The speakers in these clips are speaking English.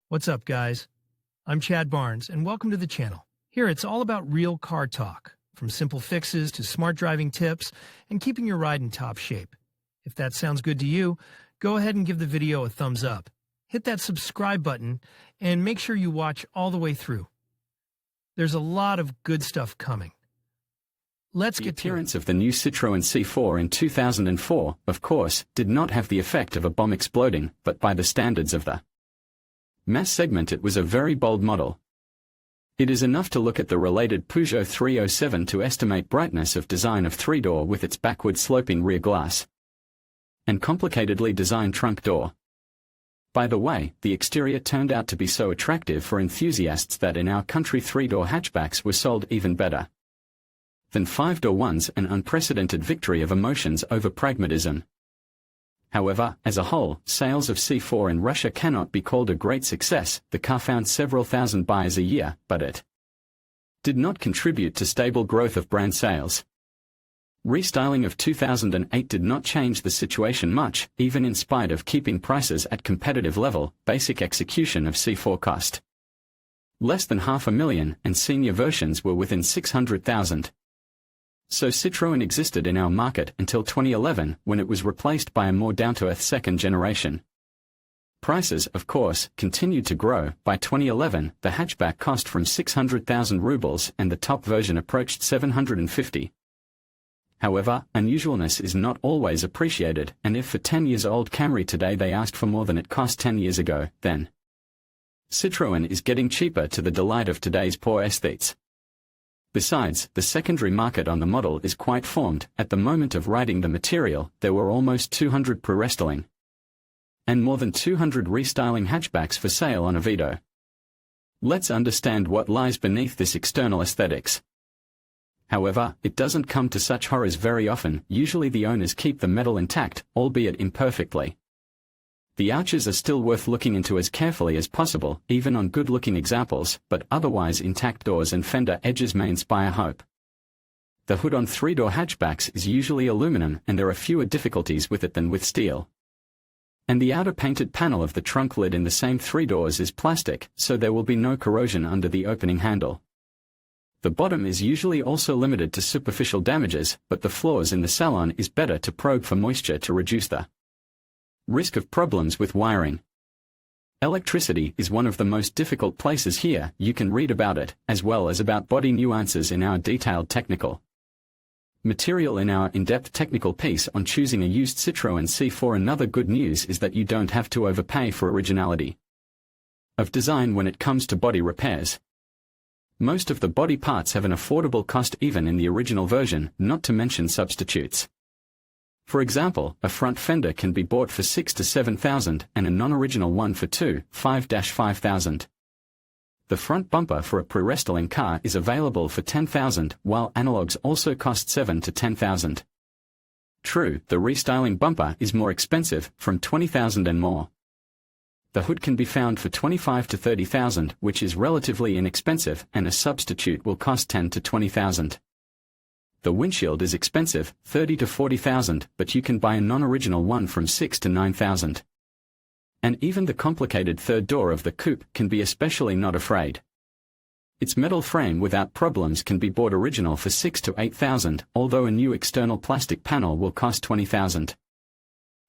What's up, guys? I'm Chad Barnes, and welcome to the channel. Here, it's all about real car talk, from simple fixes to smart driving tips and keeping your ride in top shape. If that sounds good to you, go ahead and give the video a thumbs up. Hit that subscribe button, and make sure you watch all the way through. There's a lot of good stuff coming. Let's get to it. The appearance of the new Citroen C4 in 2004, of course, did not have the effect of a bomb exploding, but by the standards of the mass segment it was a very bold model. It is enough to look at the related Peugeot 307 to estimate brightness of design of three-door with its backward sloping rear glass and complicatedly designed trunk door. By the way, the exterior turned out to be so attractive for enthusiasts that in our country three-door hatchbacks were sold even better than five-door ones, an unprecedented victory of emotions over pragmatism. However, as a whole, sales of C4 in Russia cannot be called a great success. The car found several thousand buyers a year, but it did not contribute to stable growth of brand sales. Restyling of 2008 did not change the situation much, even in spite of keeping prices at competitive level. Basic execution of C4 cost less than $500,000, and senior versions were within $600,000. So Citroën existed in our market until 2011, when it was replaced by a more down-to-earth second generation. Prices, of course, continued to grow. By 2011, the hatchback cost from 600,000 rubles and the top version approached 750. However, unusualness is not always appreciated, and if for 10-year-old Camry today they asked for more than it cost 10 years ago, then Citroën is getting cheaper to the delight of today's poor aesthetes. Besides, the secondary market on the model is quite formed. At the moment of writing the material, there were almost 200 pre-restyling and more than 200 restyling hatchbacks for sale on Avito. Let's understand what lies beneath this external aesthetics. However, it doesn't come to such horrors very often. Usually the owners keep the metal intact, albeit imperfectly. The arches are still worth looking into as carefully as possible, even on good-looking examples, but otherwise intact doors and fender edges may inspire hope. The hood on three-door hatchbacks is usually aluminum, and there are fewer difficulties with it than with steel. And the outer painted panel of the trunk lid in the same three doors is plastic, so there will be no corrosion under the opening handle. The bottom is usually also limited to superficial damages, but the floors in the salon is better to probe for moisture to reduce the risk of problems with wiring. Electricity is one of the most difficult places here. You can read about it, as well as about body nuances in our detailed technical material in our in-depth technical piece on choosing a used Citroen C4. Another good news is that you don't have to overpay for originality of design when it comes to body repairs. Most of the body parts have an affordable cost even in the original version, not to mention substitutes. For example, a front fender can be bought for $6,000 to $7,000 and a non-original one for $5,000 to $5,000. The front bumper for a pre-restyling car is available for $10,000, while analogs also cost $7,000 to $10,000. True, the restyling bumper is more expensive, from $20,000 and more. The hood can be found for $25,000 to $30,000, which is relatively inexpensive, and a substitute will cost $10,000 to $20,000. The windshield is expensive, $30,000 to $40,000, but you can buy a non-original one from $6,000 to $9,000. And even the complicated third door of the coupe can be especially not afraid. Its metal frame without problems can be bought original for $6,000 to $8,000, although a new external plastic panel will cost $20,000.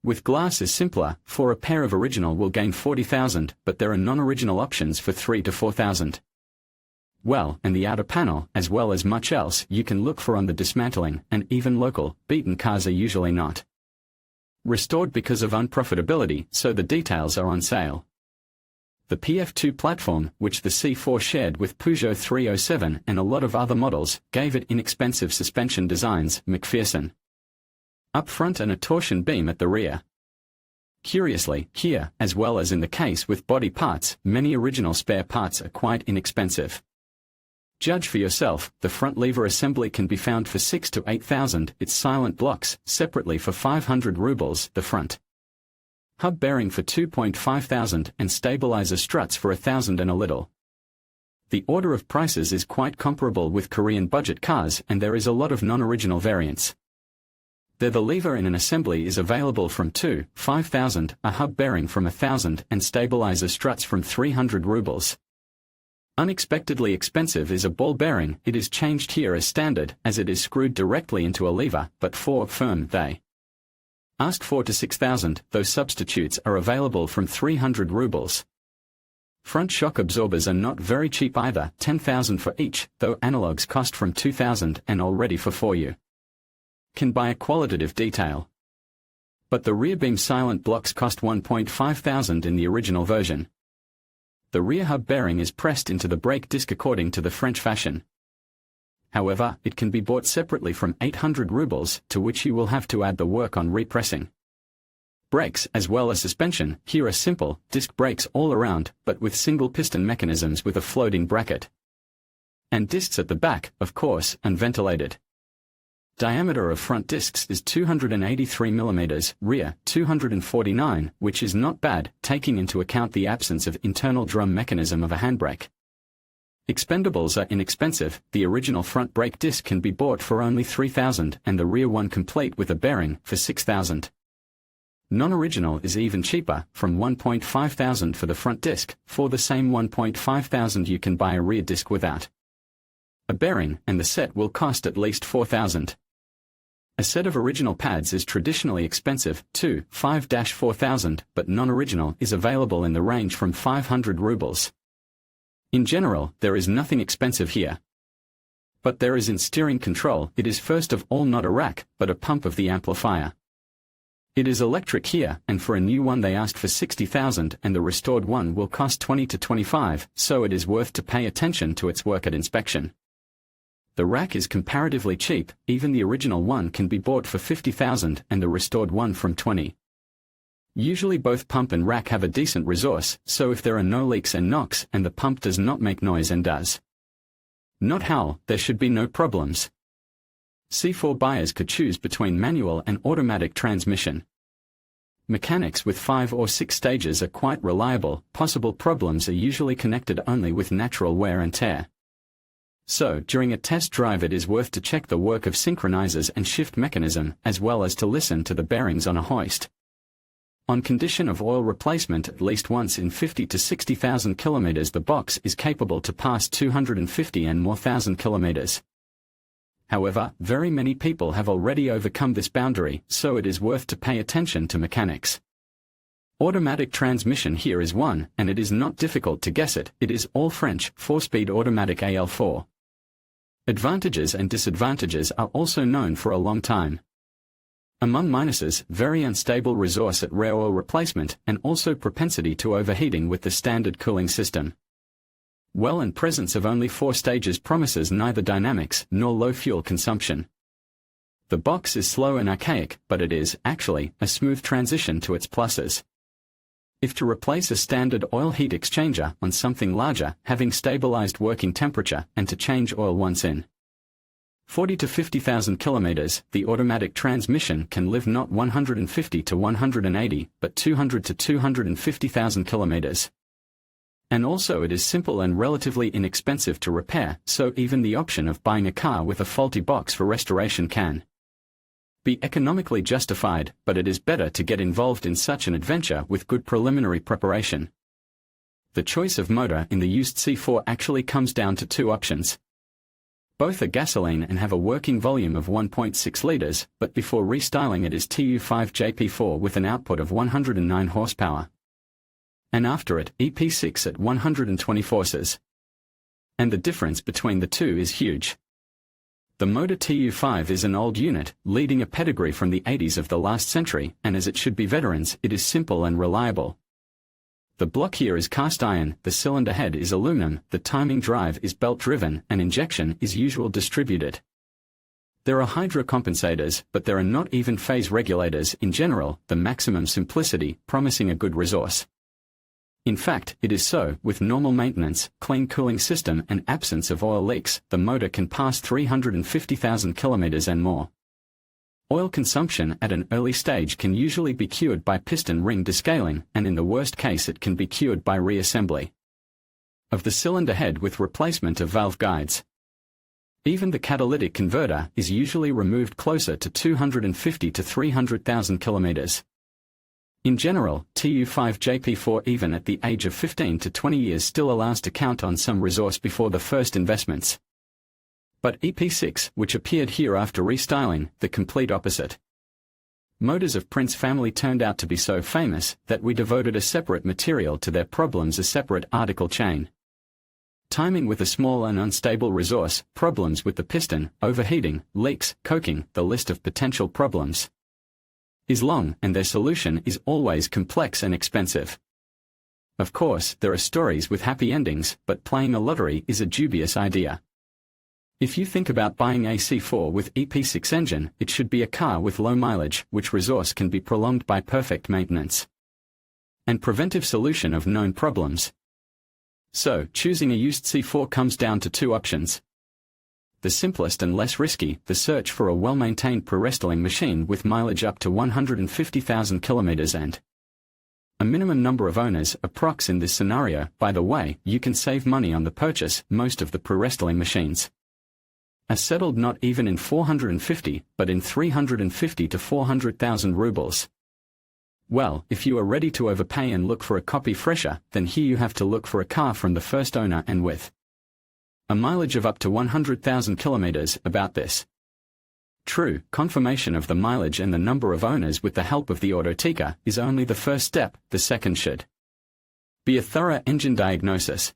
With glass is simpler, for a pair of original will gain $40,000, but there are non-original options for $3,000 to $4,000. Well, and the outer panel, as well as much else you can look for on the dismantling, and even local, beaten cars are usually not restored because of unprofitability, so the details are on sale. The PF2 platform, which the C4 shared with Peugeot 307 and a lot of other models, gave it inexpensive suspension designs, McPherson up front and a torsion beam at the rear. Curiously, here, as well as in the case with body parts, many original spare parts are quite inexpensive. Judge for yourself. The front lever assembly can be found for $6,000 to $8,000, its silent blocks, separately for 500 rubles, the front hub bearing for $2,500, and stabilizer struts for $1,000 and a little. The order of prices is quite comparable with Korean budget cars, and there is a lot of non-original variants. There the lever in an assembly is available from 5,000, a hub bearing from 1,000 and stabilizer struts from 300 rubles. Unexpectedly expensive is a ball bearing. It is changed here as standard, as it is screwed directly into a lever, but for firm they ask 4 to 6,000, those substitutes are available from 300 rubles. Front shock absorbers are not very cheap either, 10,000 for each, though analogs cost from 2,000 and already for 4 you can buy a qualitative detail. But the rear beam silent blocks cost 1,500 in the original version. The rear hub bearing is pressed into the brake disc according to the French fashion. However, it can be bought separately from 800 rubles, to which you will have to add the work on repressing. Brakes as well as suspension here are simple, disc brakes all around, but with single piston mechanisms with a floating bracket. And discs at the back, of course, unventilated. Diameter of front discs is 283 mm, rear 249, which is not bad, taking into account the absence of internal drum mechanism of a handbrake. Expendables are inexpensive. The original front brake disc can be bought for only 3,000 and the rear one complete with a bearing for 6,000. Non-original is even cheaper, from 1,500 for the front disc. For the same 1,500 you can buy a rear disc without a bearing, and the set will cost at least 4,000. A set of original pads is traditionally expensive, 5,000-4,000, but non-original is available in the range from 500 rubles. In general, there is nothing expensive here. But there is in steering control. It is first of all not a rack, but a pump of the amplifier. It is electric here, and for a new one they asked for 60,000 and the restored one will cost 20 to 25, so it is worth to pay attention to its work at inspection. The rack is comparatively cheap. Even the original one can be bought for 50,000 and the restored one from 20. Usually both pump and rack have a decent resource, so if there are no leaks and knocks and the pump does not make noise and does not howl, there should be no problems. C4 buyers could choose between manual and automatic transmission. Mechanics with 5 or 6 stages are quite reliable. Possible problems are usually connected only with natural wear and tear. So, during a test drive it is worth to check the work of synchronizers and shift mechanism, as well as to listen to the bearings on a hoist. On condition of oil replacement at least once in 50 to 60,000 kilometers, the box is capable to pass 250 and more thousand kilometers. However, very many people have already overcome this boundary, so it is worth to pay attention to mechanics. Automatic transmission here is one, and it is not difficult to guess it. It is all French, 4-speed automatic AL4. Advantages and disadvantages are also known for a long time. Among minuses, very unstable resource at rare oil replacement, and also propensity to overheating with the standard cooling system. Well, and presence of only 4 stages promises neither dynamics nor low fuel consumption. The box is slow and archaic, but it is, actually, a smooth transition to its pluses. If to replace a standard oil heat exchanger on something larger, having stabilized working temperature, and to change oil once in 40 to 50,000 kilometers, the automatic transmission can live not 150 to 180, but 200 to 250,000 kilometers. And also it is simple and relatively inexpensive to repair, so even the option of buying a car with a faulty box for restoration can be economically justified, but it is better to get involved in such an adventure with good preliminary preparation. The choice of motor in the used C4 actually comes down to 2 options. Both are gasoline and have a working volume of 1.6 liters, but before restyling it is TU5 JP4 with an output of 109 horsepower. And after it, EP6 at 120 forces. And the difference between the two is huge. The motor TU5 is an old unit, leading a pedigree from the 80s of the last century, and as it should be veterans, it is simple and reliable. The block here is cast iron, the cylinder head is aluminum, the timing drive is belt-driven, and injection is usual distributed. There are hydrocompensators, but there are not even phase regulators. In general, the maximum simplicity, promising a good resource. In fact, it is so. With normal maintenance, clean cooling system and absence of oil leaks, the motor can pass 350,000 kilometers and more. Oil consumption at an early stage can usually be cured by piston ring descaling, and in the worst case it can be cured by reassembly of the cylinder head with replacement of valve guides. Even the catalytic converter is usually removed closer to 250 to 300,000 kilometers. In general, TU5 JP4 even at the age of 15 to 20 years still allows to count on some resource before the first investments. But EP6, which appeared here after restyling, the complete opposite. Motors of Prince family turned out to be so famous that we devoted a separate material to their problems, a separate article chain. Timing with a small and unstable resource, problems with the piston, overheating, leaks, coking, the list of potential problems is long, and their solution is always complex and expensive. Of course, there are stories with happy endings, but playing a lottery is a dubious idea. If you think about buying a C4 with EP6 engine, it should be a car with low mileage, which resource can be prolonged by perfect maintenance and preventive solution of known problems. So, choosing a used C4 comes down to two options. The simplest and less risky, the search for a well-maintained pre-restyling machine with mileage up to 150,000 kilometers and a minimum number of owners, approx. In this scenario. By the way, you can save money on the purchase. Most of the pre-restyling machines are settled not even in 450, but in 350 to 400,000 rubles. Well, if you are ready to overpay and look for a copy fresher, then here you have to look for a car from the first owner and with a mileage of up to 100,000 kilometers. About this true confirmation of the mileage and the number of owners with the help of the Autoteca is only the first step. The second should be a thorough engine diagnosis.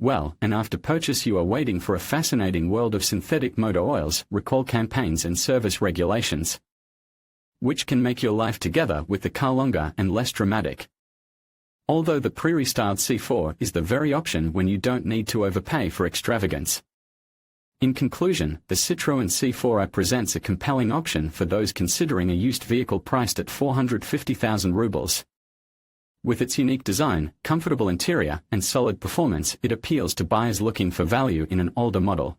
Well, and after purchase you are waiting for a fascinating world of synthetic motor oils, recall campaigns and service regulations, which can make your life together with the car longer and less dramatic. Although the pre-restyled C4 is the very option when you don't need to overpay for extravagance. In conclusion, the Citroen C4 I presents a compelling option for those considering a used vehicle priced at 450,000 rubles. With its unique design, comfortable interior, and solid performance, it appeals to buyers looking for value in an older model.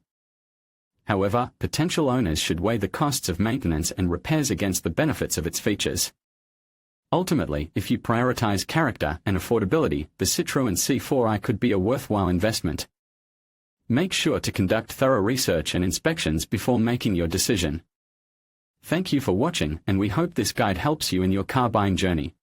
However, potential owners should weigh the costs of maintenance and repairs against the benefits of its features. Ultimately, if you prioritize character and affordability, the Citroen C4 I could be a worthwhile investment. Make sure to conduct thorough research and inspections before making your decision. Thank you for watching, and we hope this guide helps you in your car buying journey.